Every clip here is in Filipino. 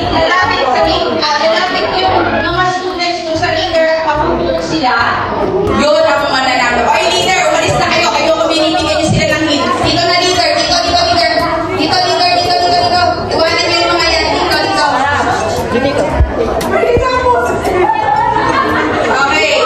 lalapit yung mga students ko sa leader, kapag sila, yun ang mananalo. Oy, leader, umalis na kayo. Kayo ko binibigyan niyo sila ng hint. Dito na leader, dito. Iwanan niyo yung mga yan. Dito. Okay.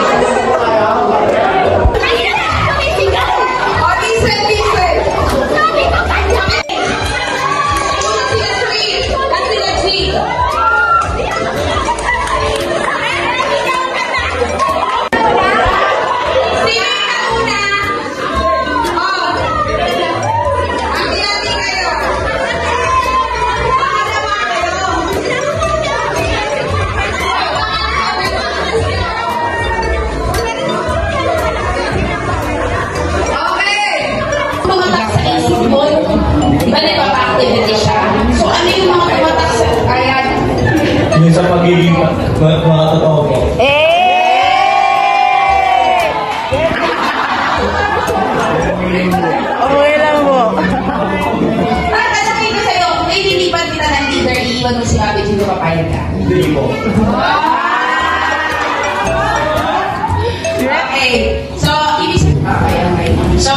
Sa pagiging mga totoo po. Okay lang po. Sasabihin ko sa'yo, nililipat kita ng leader, iiwan mo si Abby, sino papayag ka? Hindi po. Okay. So, So,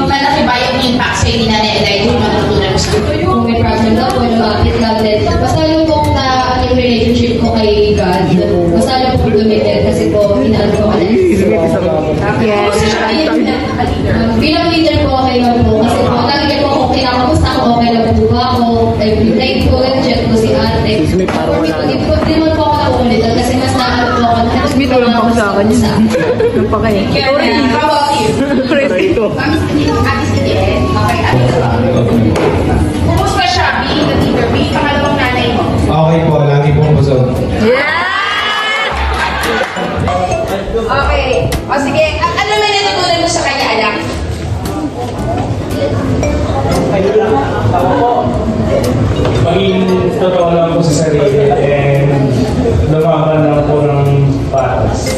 malaki ba yung impact sa'yo ni Nanay Eday kung matutunan mo sa Kung may problem daw, kung lumapit lang din. Basta yung kung na yung relationship ko kay God, basta yung po gamitin kasi po, hinaan ko ka na. Bilang leader po, okay lang po. Kasi po, lagi niya po kung kinakamusta ko, okay lang po ba ako. Like po, nag-chat ko si ate. Di mo po ako nakulitan kasi mas nakalap po ako. Dito lang ako sa akin yun. Yung pa kayo. How about you? Kumusta siya? Being the leader, being pangalawang nanay mo? Okay po, lagi pong busog. Okay. O sige, ano may natutunan mo sa kanya, anak? Maging totoo lang po sa sarili and lumaban lang po ng patas.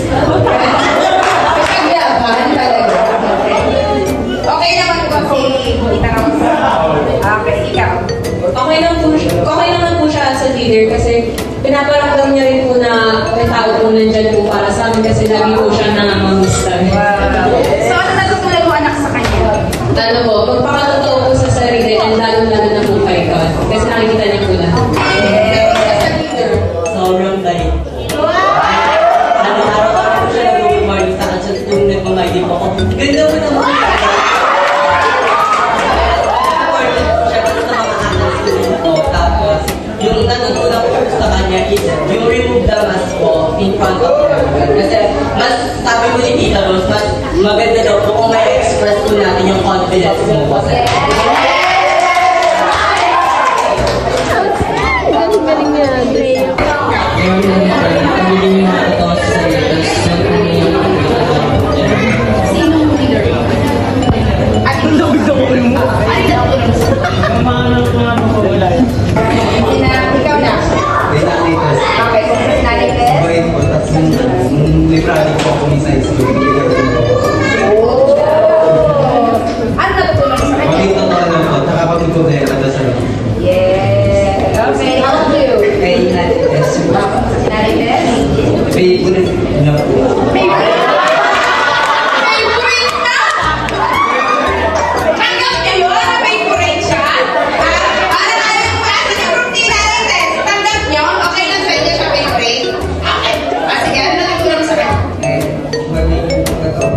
Okay naman po si Tita Rose. Okay, ikaw. Okay naman po siya as a leader kasi pinaparamdam niya rin po na may tao po nandyan po para sa amin kasi lagi po siya nangangamusta. So, ano natutunan mo anak sa kanya? Ano po, magpakatotoo po sa sarili and lalo-lalo na po kay God. Kasi nakikita niya po lahat. Sobrang tayo. Araw-araw po siya nag-remind sa akin sa nung nag-remind po ako. Ganda mo naman. Yung natutunan ko sa kanya is yung remove the mask po in front of everyone. Kasi mas, sabi mo ni Tita Rose, mas maganda daw po kung may express po natin yung confidence mo po sa Galing niya, Andrea. Pagiging nakatawa sa sarili. Sinong leader? Ang lawig ako rin mo. Ano natutunan mo sa kanya? Ikaw na. Okay, kung mas nanay Tess? Mabait po, tapos nung library po ako ni Science School, Ano natutunan mo sa kanya? maging totoo lang po, tsaka pag-ito na yung adasal. Yeah. Okay, how about you? Kay Nanay Tess. Nanay Tess? Favorite na po. Favorite na! Tanggap niyo yun? Favorite siya? Para tayo yung klase ng group ni Nanay Tess. Tanggap niyo? Okay lang sa inyo siya favorite? Okay. Sige, ano natutunan mo sa kanya? Maging totoo.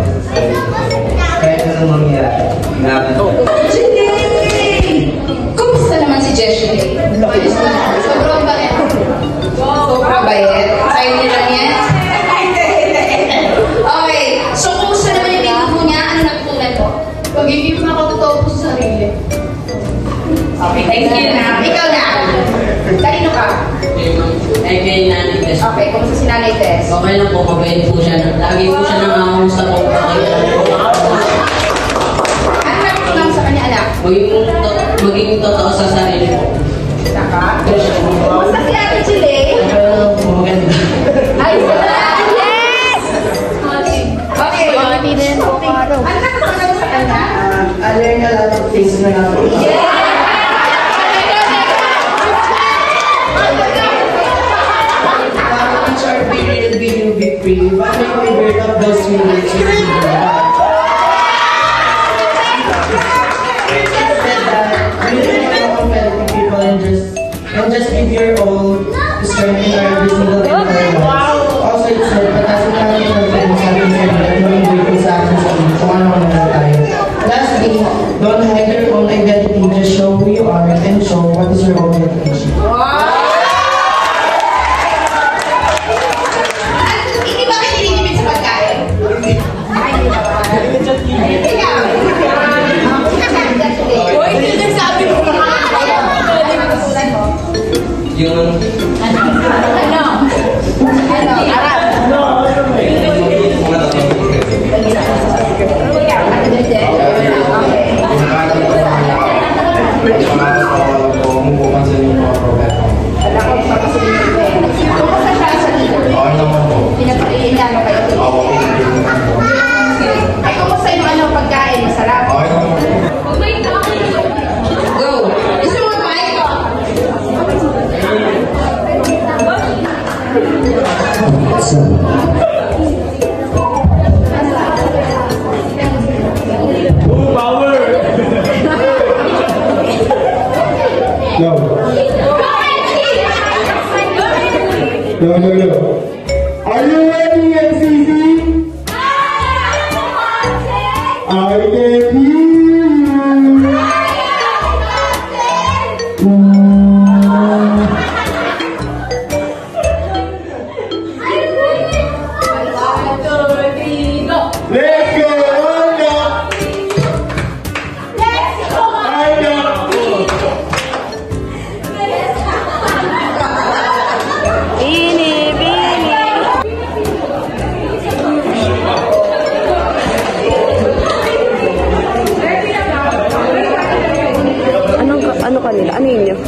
Kahit anong mangyari, laban. Kumusta naman si Jessie? Sobrang bait. Sobrang bait. Sa'yo nila yan? Okay. So, kumusta naman yung linggo niya? Ano natutunan mo? Pagiging makatotoo po sa sarili. Okay, thank you na. Ikaw na. Kanino ka? Ay, kay Nanay Tess. Okay, kumusta si Nanay Tess? Okay lang po, mabait po siya. Lagi po siya nangangamusta po. Ano natutunan mo sa kanya, anak? Maging totoo sa sarili po. Naka? Kumusta si Ate Chile? Maganda. Ay, yes! Okay. Ano natutunan mo sa kanya? I learned a lot of things na nga po. Yeah! if I may break up those feelings with you. People and just give your all to strengthen every single day of our lives. Also, it's said, patasin namin yung friends natin sa inyo at maging grateful sa atin sa inyo kung ano na tayo. Lastly, don't hide your own identity, just show who you are and show what is your own identity. Hindi ba kayo nililipid sa pagkain? Ikaw. Uy, hindi nagsabi mo. Yung... Ay, kumusta yung ano pagkain? Masarap? Go! Gusto mo kumain ko? Power! No. No. Are you ready, MCC? I can hear you. Let's go, Honda! Bini, Bini. Ano kanila? Ano yun?